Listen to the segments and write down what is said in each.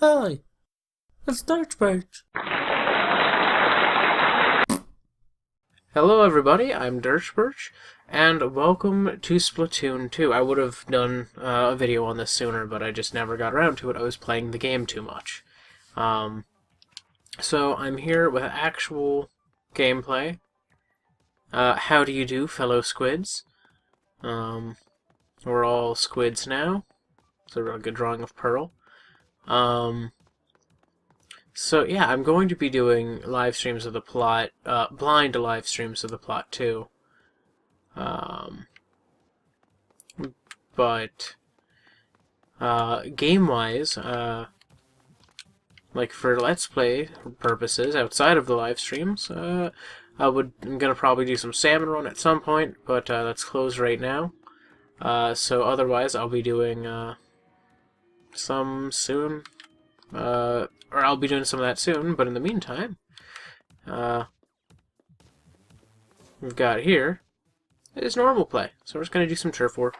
Hi, it's DurchBurch. Hello everybody, I'm DurchBurch, and welcome to Splatoon 2. I would have done a video on this sooner, but I just never got around to it. I was playing the game too much. So I'm here with actual gameplay. How do you do, fellow squids? We're all squids now. It's a real good drawing of Pearl. So yeah, I'm going to be doing live streams of the plot, blind live streams of the plot too. But game-wise, like for Let's Play purposes, outside of the live streams, I'm gonna probably do some Salmon Run at some point, but that's closed right now. So otherwise, I'll be doing some soon. Or I'll be doing some of that soon, but in the meantime, we've got here is normal play. So we're just going to do some turf war.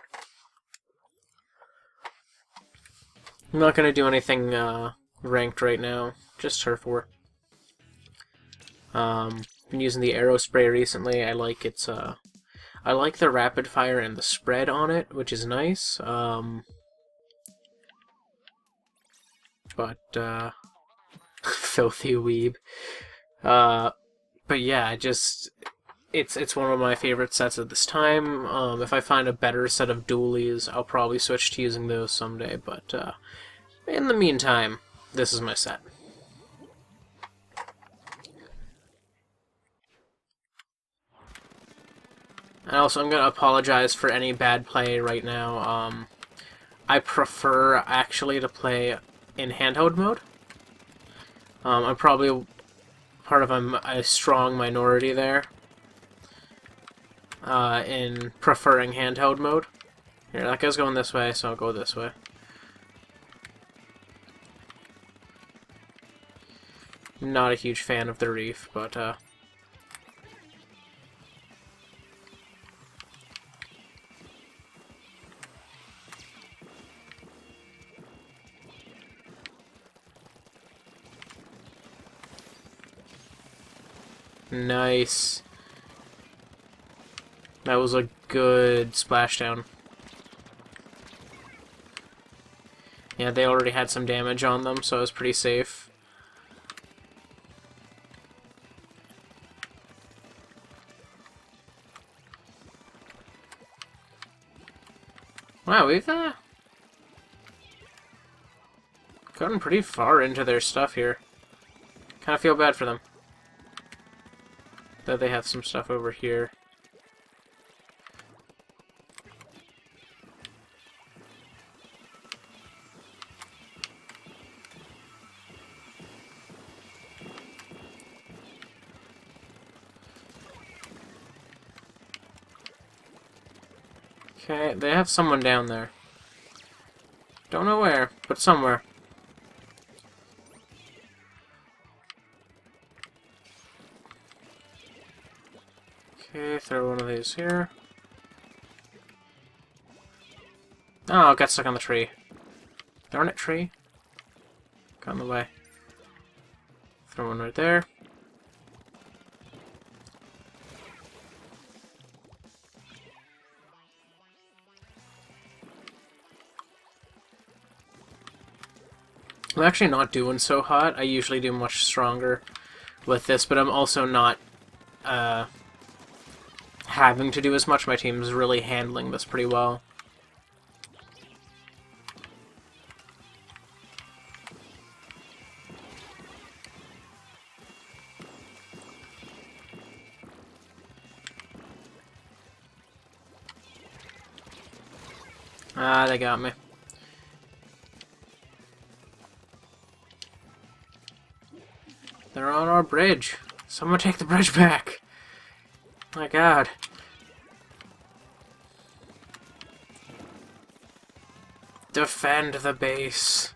I'm not going to do anything ranked right now, just turf war. Been using the arrow spray recently. I like its I like the rapid fire and the spread on it, which is nice. But filthy weeb. But yeah, it's one of my favorite sets at this time. If I find a better set of dualies, I'll probably switch to using those someday. But in the meantime, this is my set. And also, I'm gonna apologize for any bad play right now. I prefer actually to play in handheld mode. I'm probably part of a strong minority there in preferring handheld mode. Here, that guy's going this way, so I'll go this way. Not a huge fan of the reef, but nice. That was a good splashdown. Yeah, they already had some damage on them, so it was pretty safe. Wow, we've gotten pretty far into their stuff here. Kind of feel bad for them that they have some stuff over here. Okay, they have someone down there. Don't know where, but somewhere. Okay, throw one of these here. Oh, it got stuck on the tree. Darn it, tree. Got in the way. Throw one right there. I'm actually not doing so hot. I usually do much stronger with this, but I'm also not having to do as much. My team's really handling this pretty well. Ah, they got me. They're on our bridge. Someone take the bridge back. My god. Defend the base.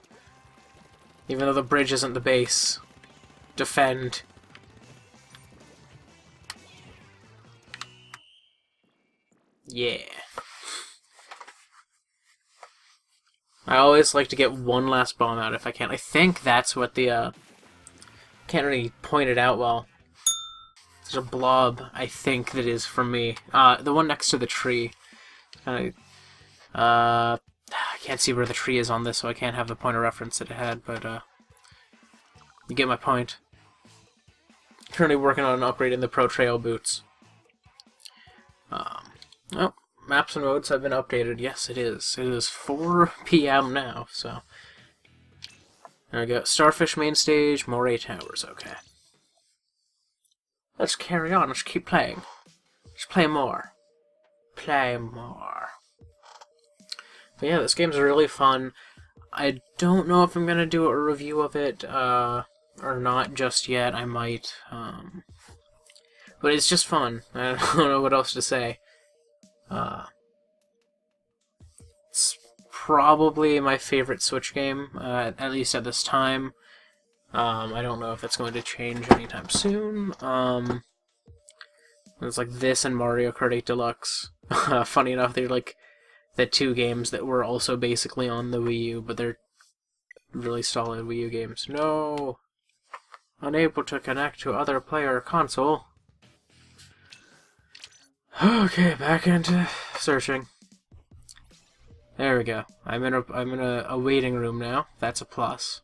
Even though the bridge isn't the base. Defend. Yeah. I always like to get one last bomb out if I can. I think that's what the, can't really point it out well. There's a blob, I think, that is from me. The one next to the tree. I can't see where the tree is on this, so I can't have the point of reference that it had, but, you get my point. Currently working on upgrading the Pro Trail boots. Oh, maps and modes have been updated. Yes, it is. It is 4 p.m. now, so... There we go. Starfish main stage, Moray Towers, okay. Let's carry on, let's keep playing. Let's play more. Play more. But yeah, this game's really fun. I don't know if I'm gonna do a review of it, or not just yet. I might, but it's just fun. I don't know what else to say. It's probably my favorite Switch game, at least at this time. I don't know if that's going to change anytime soon. It's like this and Mario Kart 8 Deluxe. Funny enough, they're like the two games that were also basically on the Wii U, but they're really solid Wii U games. No! Unable to connect to other player console. Okay, back into searching. There we go. I'm in a waiting room now. That's a plus.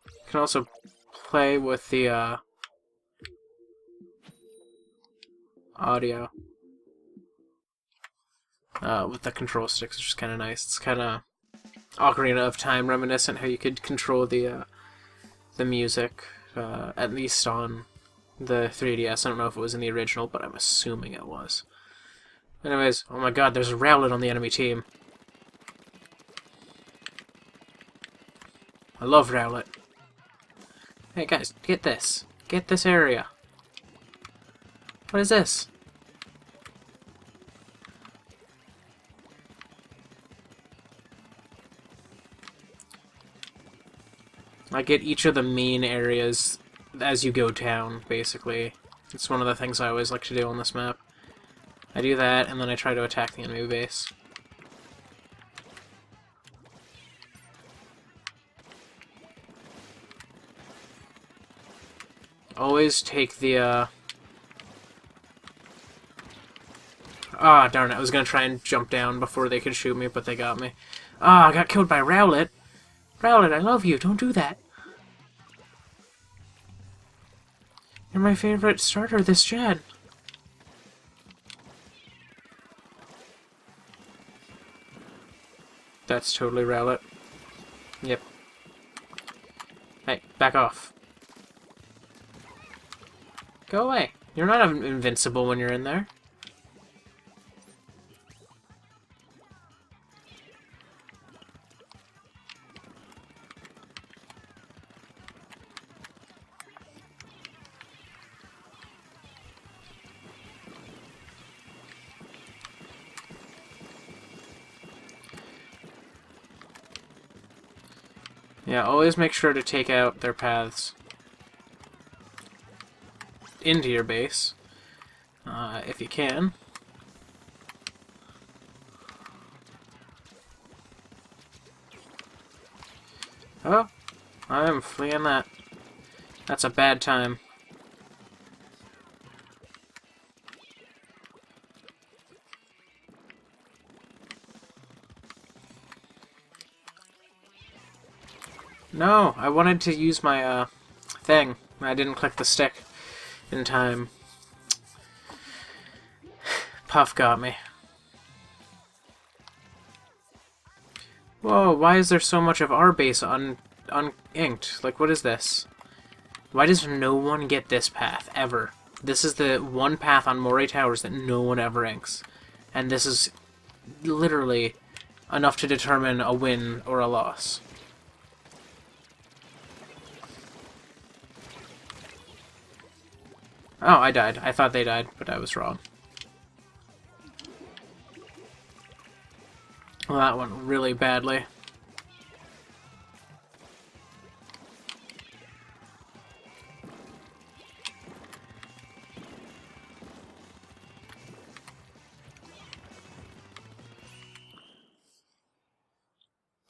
You can also play with the audio with the control sticks, which is kind of nice. It's kind of Ocarina of Time reminiscent, how you could control the music, at least on the 3DS. I don't know if it was in the original, but I'm assuming it was. Anyways, oh my god, there's a Rowlet on the enemy team. I love Rowlet. Hey guys, get this. Get this area. What is this? I get each of the main areas as you go down, basically. It's one of the things I always like to do on this map. I do that, and then I try to attack the enemy base. Always take the, Ah, darn it, I was gonna try and jump down before they could shoot me, but they got me. Ah, I got killed by Rowlet! Rowlet, I love you, don't do that! You're my favorite starter this gen! That's totally Rowlet. Yep. Hey, back off. Go away. You're not invincible when you're in there. Yeah, always make sure to take out their paths into your base, if you can. Oh, I'm fleeing that. That's a bad time. No, I wanted to use my, thing. I didn't click the stick in time. Puff got me. Whoa, why is there so much of our base uninked? Like, what is this? Why does no one get this path, ever? This is the one path on Moray Towers that no one ever inks. And this is literally enough to determine a win or a loss. Oh, I died. I thought they died, but I was wrong. Well, that went really badly.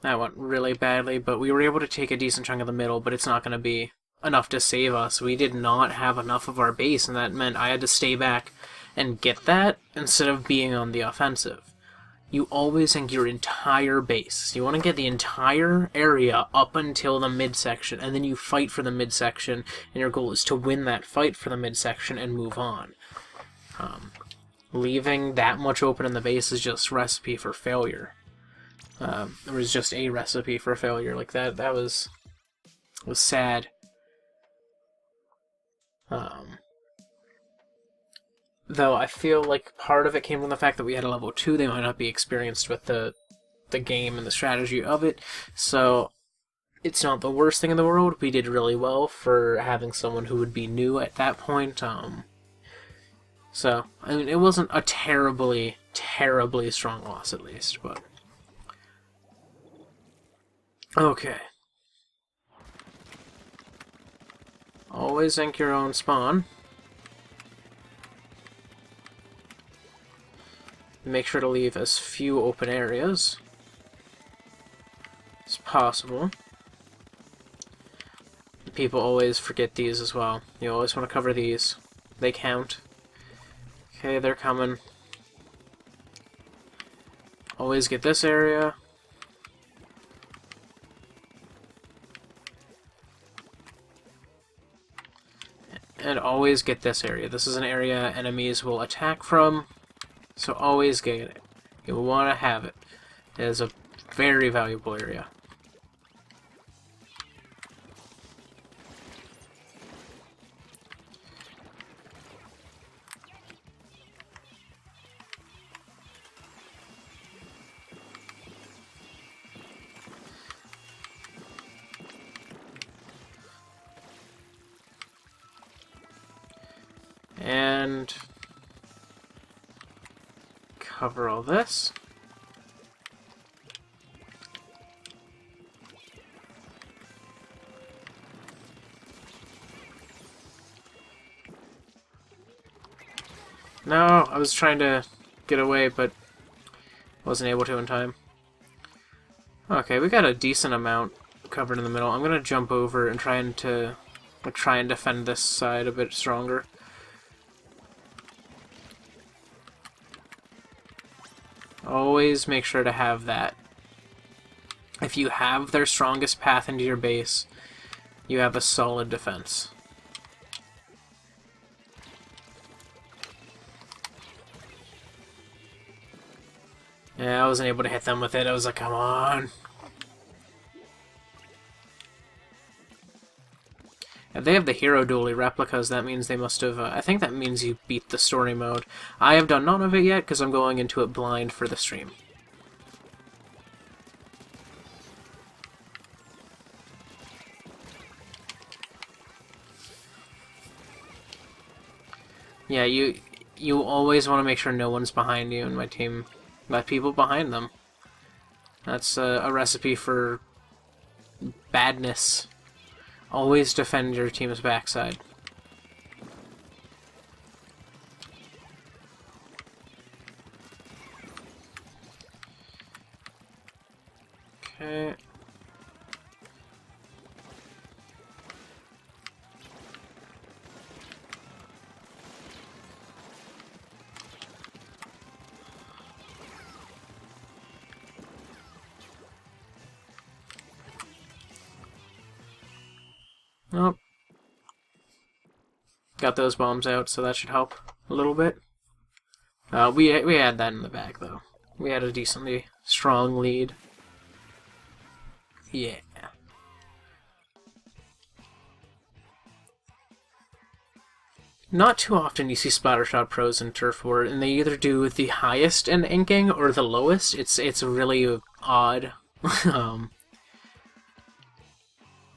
That went really badly, but we were able to take a decent chunk of the middle, but it's not going to be enough to save us. We did not have enough of our base, and that meant I had to stay back and get that instead of being on the offensive. You always think your entire base. You want to get the entire area up until the midsection, and then you fight for the midsection, and your goal is to win that fight for the midsection and move on. Leaving that much open in the base is just recipe for failure. It was just a recipe for failure. Like that was sad. Though I feel like part of it came from the fact that we had a level 2. They might not be experienced with the game and the strategy of it, so it's not the worst thing in the world. We did really well for having someone who would be new at that point. So, I mean, it wasn't a terribly, terribly strong loss, at least, but... Okay. Always ink your own spawn. Make sure to leave as few open areas as possible. People always forget these as well. You always want to cover these. They count. Okay, they're coming. Always get this area. And always get this area. This is an area enemies will attack from, so always get it. You will want to have it. It is a very valuable area. And cover all this. No, I was trying to get away, but wasn't able to in time. Okay, we got a decent amount covered in the middle. I'm gonna jump over and try and defend this side a bit stronger. Always make sure to have that. If you have their strongest path into your base, you have a solid defense. Yeah, I wasn't able to hit them with it. I was like, come on. If they have the hero dually replicas, that means they must have... I think that means you beat the story mode. I have done none of it yet, because I'm going into it blind for the stream. Yeah, you always want to make sure no one's behind you, and my team let people behind them. That's a recipe for badness. Always defend your team's backside. Okay. Nope. Got those bombs out, so that should help a little bit. We had that in the bag, though. We had a decently strong lead. Yeah. Not too often you see Splattershot pros in Turf War, and they either do the highest in inking or the lowest. It's really odd.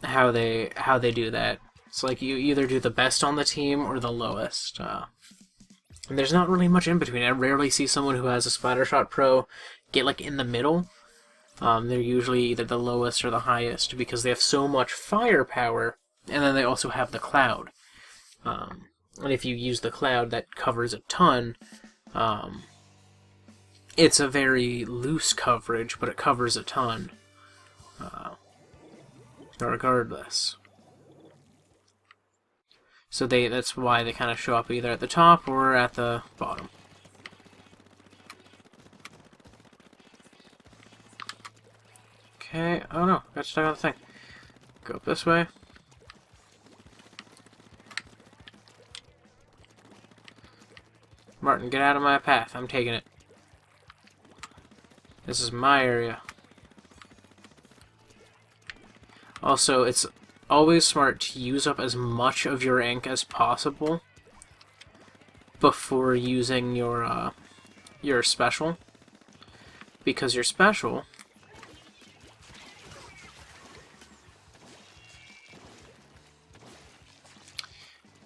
How they do that. It's like you either do the best on the team or the lowest. And there's not really much in between. I rarely see someone who has a Splattershot pro get like in the middle. They're usually either the lowest or the highest because they have so much firepower, and then they also have the cloud. And if you use the cloud, that covers a ton. It's a very loose coverage, but it covers a ton. regardless. So that's why they kind of show up either at the top or at the bottom. Okay, oh no, got stuck on the thing. Go up this way. Martin, get out of my path. I'm taking it. This is my area. Also, it's always smart to use up as much of your ink as possible before using your special, because your special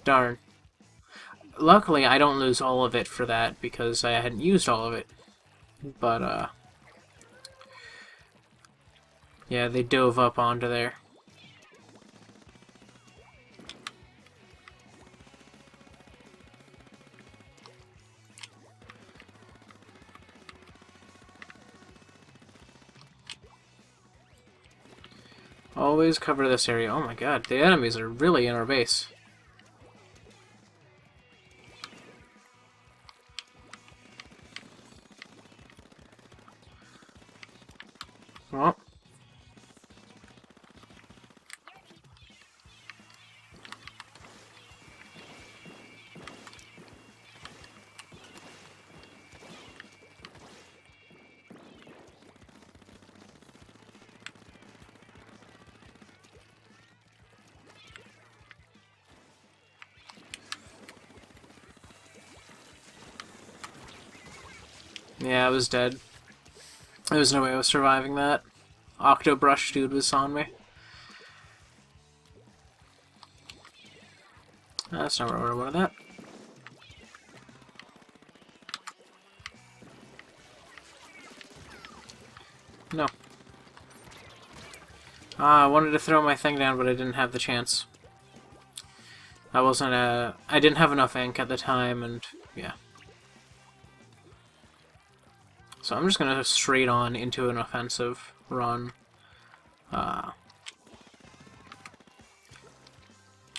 darn. Luckily, I don't lose all of it for that because I hadn't used all of it. But yeah, they dove up onto there. Always cover this area. Oh my god, the enemies are really in our base. Well. Yeah, I was dead. There was no way I was surviving that. Octobrush dude was on me. That's not where I wanted that. No. I wanted to throw my thing down, but I didn't have the chance. I didn't have enough ink at the time, and yeah. So I'm just going to straight on into an offensive run.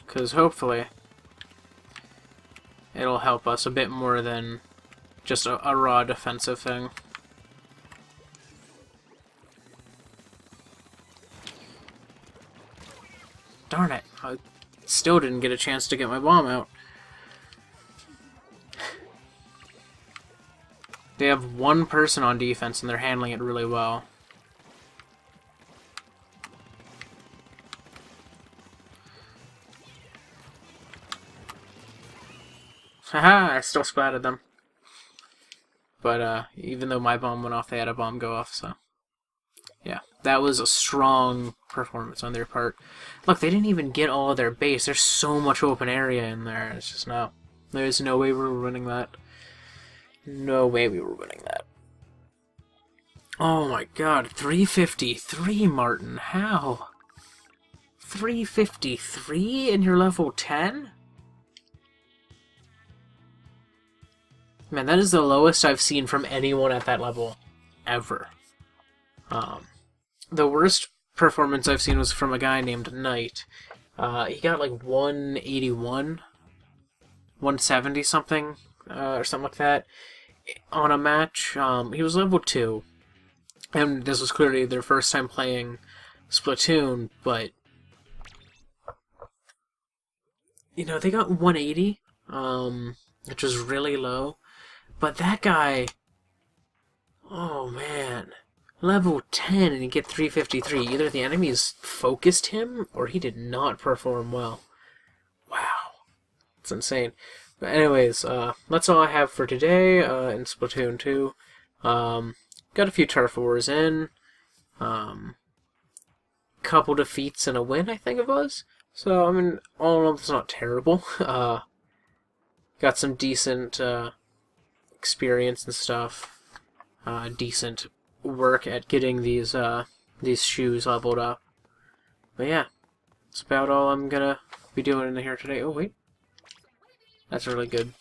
Because hopefully it'll help us a bit more than just a raw defensive thing. Darn it, I still didn't get a chance to get my bomb out. They have one person on defense and they're handling it really well. Haha, I still splatted them. But even though my bomb went off, they had a bomb go off, so yeah. That was a strong performance on their part. Look, they didn't even get all of their base. There's so much open area in there. It's just no. There's no way we were winning that. No way we were winning that. Oh my god, 353, Martin. How? 353 and you're level 10? Man, that is the lowest I've seen from anyone at that level ever. The worst performance I've seen was from a guy named Knight. He got like 181, 170 something, or something like that, on a match. He was level 2, and this was clearly their first time playing Splatoon, but you know, they got 180, which was really low. But that guy, oh man, level 10 and he get 353. Either the enemies focused him or he did not perform well. Wow, it's insane. But anyways, that's all I have for today in Splatoon 2. Got a few turf wars in, couple defeats and a win, I think it was. So I mean, all in all, it's not terrible. Got some decent experience and stuff. Decent work at getting these shoes leveled up. But yeah, that's about all I'm gonna be doing in here today. Oh wait, that's a really good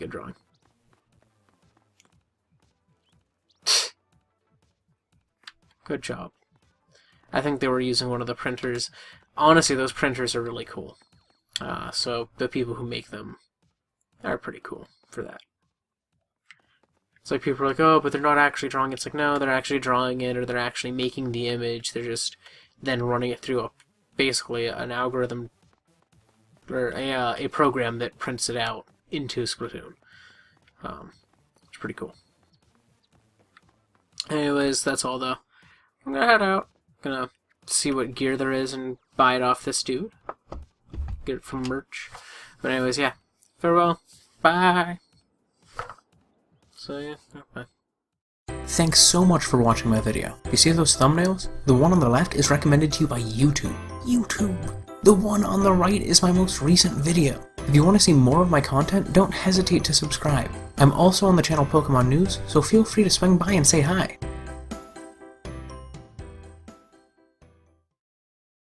drawing. Good job. I think they were using one of the printers. Honestly, those printers are really cool. So the people who make them are pretty cool for that. It's like people are like, oh, but they're not actually drawing. It's like, no, they're actually drawing it, or they're actually making the image. They're just then running it through basically an algorithm or a program that prints it out into Splatoon. It's pretty cool. Anyways, that's all though. I'm gonna head out. Gonna see what gear there is and buy it off this dude. Get it from merch. But anyways, yeah. Farewell. Bye. So yeah, bye. Thanks so much for watching my video. You see those thumbnails? The one on the left is recommended to you by YouTube. The one on the right is my most recent video. If you want to see more of my content, don't hesitate to subscribe. I'm also on the channel Pokemon News, so feel free to swing by and say hi.